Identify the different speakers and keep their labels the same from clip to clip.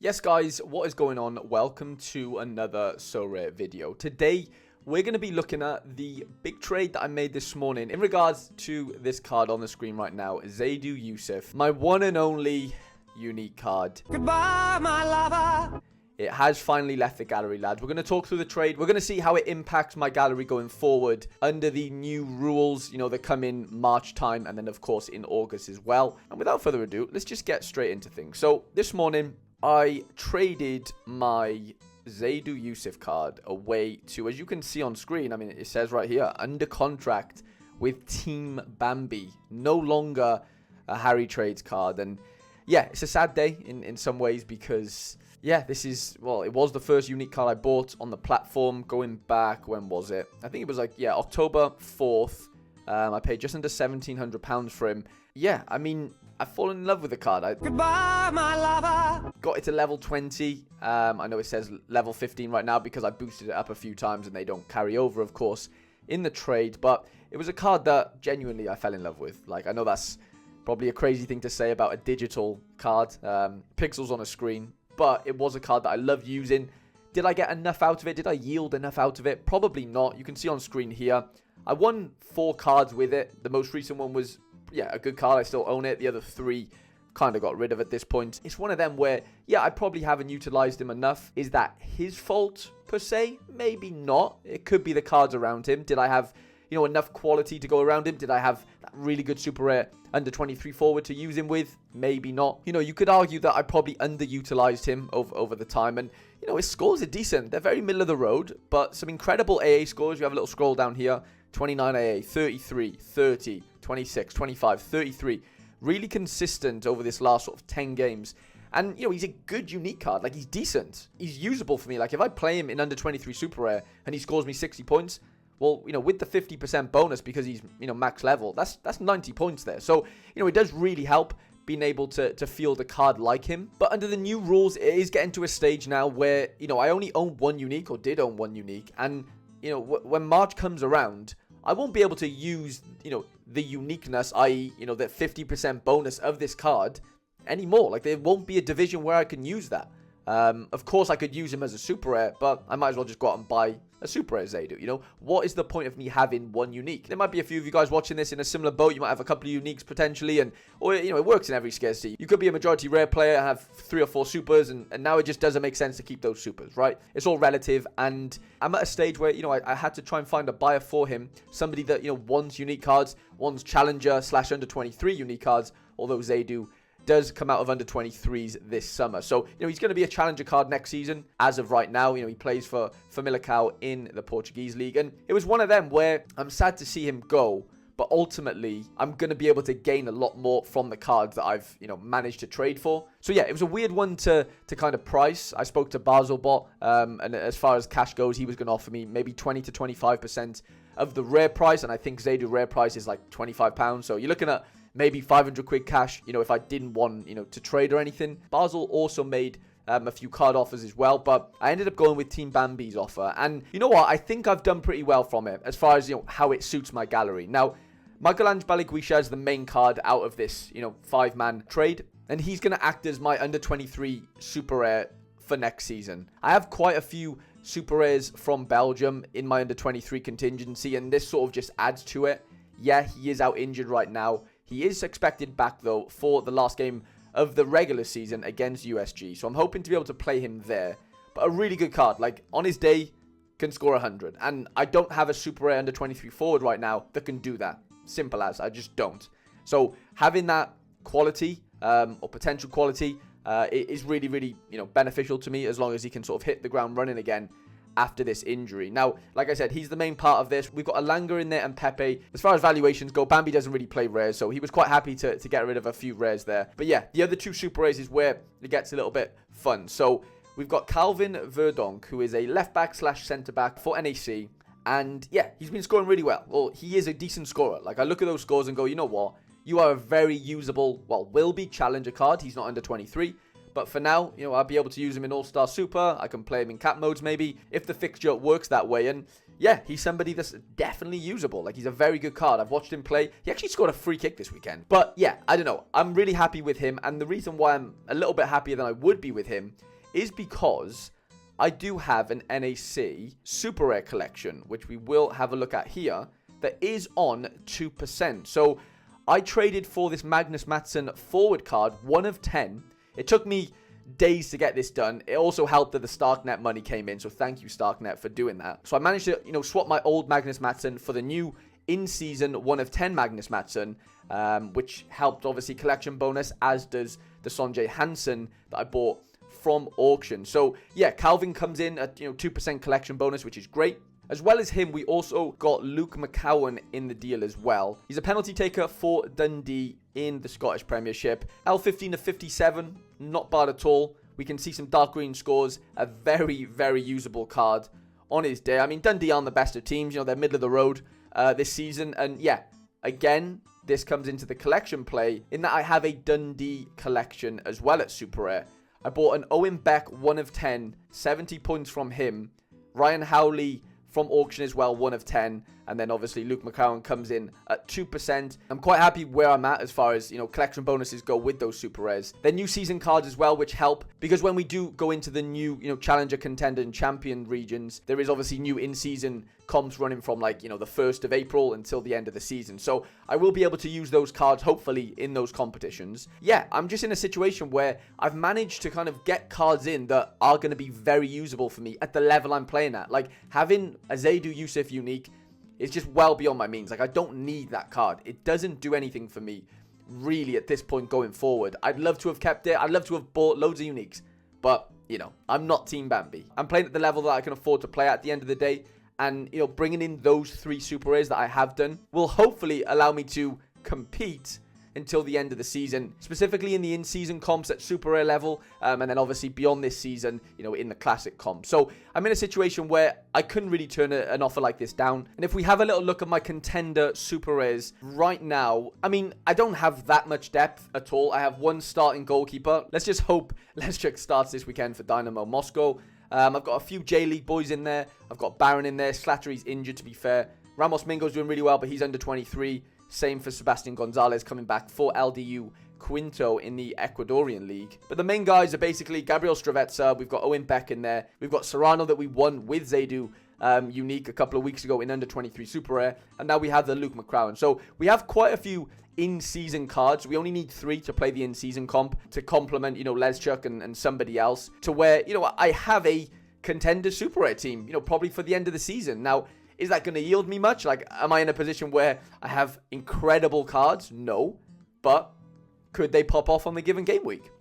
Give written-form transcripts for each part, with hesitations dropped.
Speaker 1: Yes guys, what is going on? Welcome to another Sorare video. Today, we're going to be looking at the big trade that I made this morning in regards to this card on the screen right now, Zaidu Yusuf, my one and only unique card.
Speaker 2: Goodbye, my lover.
Speaker 1: It has finally left the gallery, lads. We're going to talk through the trade. We're going to see how it impacts my gallery going forward under the new rules, that come in March time and then, of course, in August as well. And without further ado, let's just get straight into things. So, this morning, I traded my Zaidu Yusuf card away to, as you can see on screen, it says right here, under contract with Team Bambi. No longer a Harry Trades card. And yeah, it's a sad day in some ways because, yeah, this is, well, it was the first unique card I bought on the platform going back, when was it? I think it was October 4th. I paid just under £1,700 for him. Yeah, I've fallen in love with the card.
Speaker 2: Goodbye, my lover.
Speaker 1: Got it to level 20. I know it says level 15 right now because I boosted it up a few times and they don't carry over, of course, in the trade. But it was a card that genuinely I fell in love with. Like, I know that's probably a crazy thing to say about a digital card, pixels on a screen, but it was a card that I loved using. Did I get enough out of it? Did I yield enough out of it? Probably not. You can see on screen here, I won 4 cards with it. The most recent one was, yeah, a good card. I still own it. The other 3 kind of got rid of at this point. It's one of them where, yeah, I probably haven't utilized him enough. Is that his fault, per se? Maybe not. It could be the cards around him. Did I have, enough quality to go around him? Did I have that really good super rare under 23 forward to use him with? Maybe not. You could argue that I probably underutilized him over the time. And, his scores are decent. They're very middle of the road, but some incredible AA scores. You have a little scroll down here. 29 AA, 33, 30, 26, 25, 33. Really consistent over this last sort of 10 games. And, he's a good unique card. Like, he's decent. He's usable for me. Like, if I play him in under 23 super rare and he scores me 60 points, well, with the 50% bonus because he's, max level, that's 90 points there. So, it does really help being able to field a card like him. But under the new rules, it is getting to a stage now where, I only own one unique, or did own one unique. And, when March comes around, I won't be able to use, the uniqueness, i.e., that 50% bonus of this card anymore. Like, there won't be a division where I can use that. Of course, I could use him as a super rare, but I might as well just go out and buy a super rare Zaidu, What is the point of me having one unique? There might be a few of you guys watching this in a similar boat. You might have a couple of uniques potentially, or, it works in every scarcity. You could be a majority rare player and have 3 or 4 supers, and now it just doesn't make sense to keep those supers, right? It's all relative, and I'm at a stage where, I had to try and find a buyer for him, somebody that, wants unique cards, wants challenger / under 23 unique cards, although Zaidu does come out of under 23s this summer. So, he's going to be a challenger card next season. As of right now, he plays for Famalicão in the Portuguese league. And it was one of them where I'm sad to see him go, but ultimately, I'm going to be able to gain a lot more from the cards that I've, managed to trade for. So, yeah, it was a weird one to kind of price. I spoke to Basilbot, and as far as cash goes, he was going to offer me maybe 20 to 25% of the rare price. And I think Zaidu rare price is like £25. So, you're looking at maybe 500 quid cash, if I didn't want, to trade or anything. Basel also made a few card offers as well, but I ended up going with Team Bambi's offer. And you know what? I think I've done pretty well from it as far as, how it suits my gallery. Now, Michelangelo Guisha is the main card out of this, 5-man trade, and he's going to act as my under 23 super rare for next season. I have quite a few super rares from Belgium in my under 23 contingency, and this sort of just adds to it. Yeah, he is out injured right now. He is expected back, though, for the last game of the regular season against USG. So I'm hoping to be able to play him there. But a really good card. Like, on his day, can score 100. And I don't have a super rare under 23 forward right now that can do that. Simple as. I just don't. So having that quality, or potential quality, is really, really, beneficial to me as long as he can sort of hit the ground running again after this injury. Now, like I said, he's the main part of this. We've got Alanga in there and Pepe. As far as valuations go, Bambi doesn't really play rares, so he was quite happy to get rid of a few rares there. But yeah, the other 2 super rares is where it gets a little bit fun. So we've got Calvin Verdonk, who is a left back / centre back for NAC. And yeah, he's been scoring really well. Well, he is a decent scorer. Like, I look at those scores and go, you know what? You are a very usable, well, will be challenger card. He's not under 23. But for now, I'll be able to use him in All-Star Super. I can play him in cap modes maybe, if the fixture works that way. And, yeah, he's somebody that's definitely usable. Like, he's a very good card. I've watched him play. He actually scored a free kick this weekend. But yeah, I don't know. I'm really happy with him. And the reason why I'm a little bit happier than I would be with him is because I do have an NAC Super Rare collection, which we will have a look at here, that is on 2%. So I traded for this Magnus Matsson forward card, 1 of 10. It took me days to get this done. It also helped that the Starknet money came in, so thank you, Starknet, for doing that. So I managed to, swap my old Magnus Matsson for the new in-season 1 of 10 Magnus Matsson, which helped, obviously, collection bonus, as does the Sonjay Hansen that I bought from auction. So yeah, Calvin comes in at 2% collection bonus, which is great. As well as him, we also got Luke McCowan in the deal as well. He's a penalty taker for Dundee in the Scottish Premiership. L15 of 57, not bad at all. We can see some dark green scores, a very, very usable card on his day. I mean, Dundee aren't the best of teams, they're middle of the road this season. And yeah, again, this comes into the collection play in that I have a Dundee collection as well at Super Rare. I bought an Owen Beck 1 of 10, 70 points from him. Ryan Howley from auction as well, 1 of 10. And then obviously Luke McCowan comes in at 2%. I'm quite happy where I'm at as far as, collection bonuses go with those super rares. They're new season cards as well, which help, because when we do go into the new, challenger, contender, and champion regions, there is obviously new in-season comps running from the 1st of April until the end of the season. So I will be able to use those cards, hopefully, in those competitions. Yeah, I'm just in a situation where I've managed to kind of get cards in that are going to be very usable for me at the level I'm playing at. Like, having a Zaidu Youssef unique is just well beyond my means. Like, I don't need that card. It doesn't do anything for me, really, at this point going forward. I'd love to have kept it. I'd love to have bought loads of uniques. But, I'm not Team Bambi. I'm playing at the level that I can afford to play at the end of the day. And, bringing in those 3 super rares that I have done will hopefully allow me to compete until the end of the season, specifically in the in-season comps at super rare level, and then obviously beyond this season, in the classic comp. So I'm in a situation where I couldn't really turn an offer like this down. And if we have a little look at my contender super rares right now, I mean, I don't have that much depth at all. I have 1 starting goalkeeper. Let's just hope Leszczyk starts this weekend for Dynamo Moscow. I've got a few J-League boys in there. I've got Baron in there. Slattery's injured, to be fair. Ramos Mingo's doing really well, but he's under 23. Same for Sebastian Gonzalez coming back for LDU Quinto in the Ecuadorian League. But the main guys are basically Gabriel Stravetsa. We've got Owen Beck in there. We've got Serrano that we won with Zaidu unique a couple of weeks ago in under 23 super rare. And now we have the Luke McCrowan. So we have quite a few in-season cards. We only need 3 to play the in-season comp to complement, Leszczyk and somebody else, to where, I have a contender super rare team, probably for the end of the season. Now, is that going to yield me much? Like, am I in a position where I have incredible cards? No. But could they pop off on the given game week?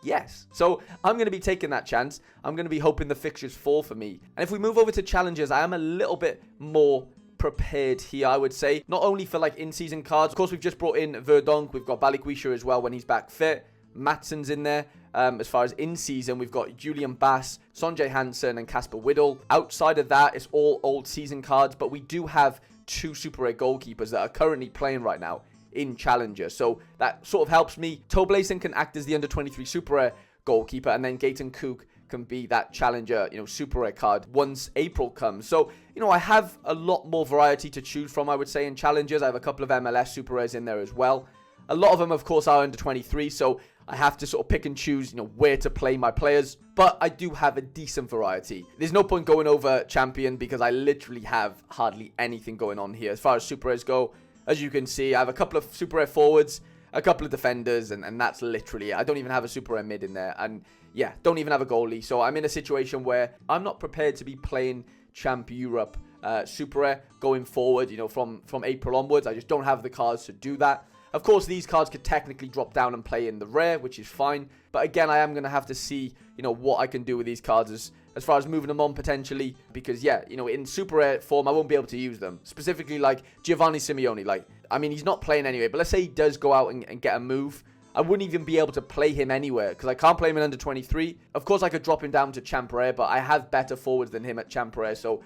Speaker 1: Yes. So I'm going to be taking that chance. I'm going to be hoping the fixtures fall for me. And if we move over to challenges, I am a little bit more prepared here, I would say. Not only for in-season cards. Of course, we've just brought in Verdonk. We've got Balikwisha as well when he's back fit. Matsson's in there. As far as in-season, we've got Julian Bass, Sonjay Hansen, and Casper Whittle. Outside of that, it's all old season cards, but we do have 2 super rare goalkeepers that are currently playing right now in Challenger. So that sort of helps me. Toblason can act as the under-23 super rare goalkeeper, and then Gaten Cook can be that Challenger, super rare card once April comes. So, I have a lot more variety to choose from, I would say, in Challengers. I have a couple of MLS super rares in there as well. A lot of them, of course, are under 23, so I have to sort of pick and choose, where to play my players. But I do have a decent variety. There's no point going over Champion because I literally have hardly anything going on here. As far as super rares go, as you can see, I have a couple of super rare forwards, a couple of defenders, and that's literally it. I don't even have a super rare mid in there. And yeah, don't even have a goalie. So I'm in a situation where I'm not prepared to be playing Champ Europe super rare going forward, from April onwards. I just don't have the cards to do that. Of course, these cards could technically drop down and play in the rare, which is fine. But again, I am going to have to see, what I can do with these cards as far as moving them on potentially. Because, yeah, in super rare form, I won't be able to use them. Specifically, like Giovanni Simeone. He's not playing anyway. But let's say he does go out and get a move. I wouldn't even be able to play him anywhere because I can't play him in under 23. Of course, I could drop him down to Champ Rare, but I have better forwards than him at Champ Rare. So,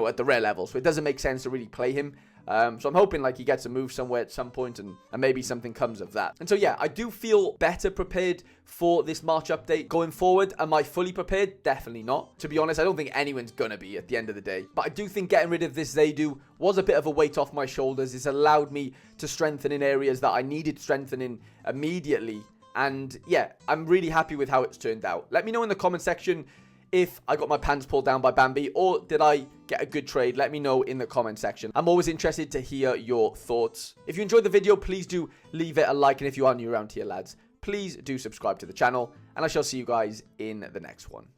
Speaker 1: at the rare level. So it doesn't make sense to really play him So I'm hoping like he gets a move somewhere at some point and maybe something comes of that. And so yeah, I do feel better prepared for this March update going forward. Am I fully prepared? Definitely not. To be honest, I don't think anyone's gonna be at the end of the day. But I do think getting rid of this Zaydu was a bit of a weight off my shoulders. It's allowed me to strengthen in areas that I needed strengthening immediately. And yeah, I'm really happy with how it's turned out. Let me know in the comment section if I got my pants pulled down by Bambi or did I get a good trade. Let me know in the comment section. I'm always interested to hear your thoughts. If you enjoyed the video, please do leave it a like. And if you are new around here, lads, please do subscribe to the channel. And I shall see you guys in the next one.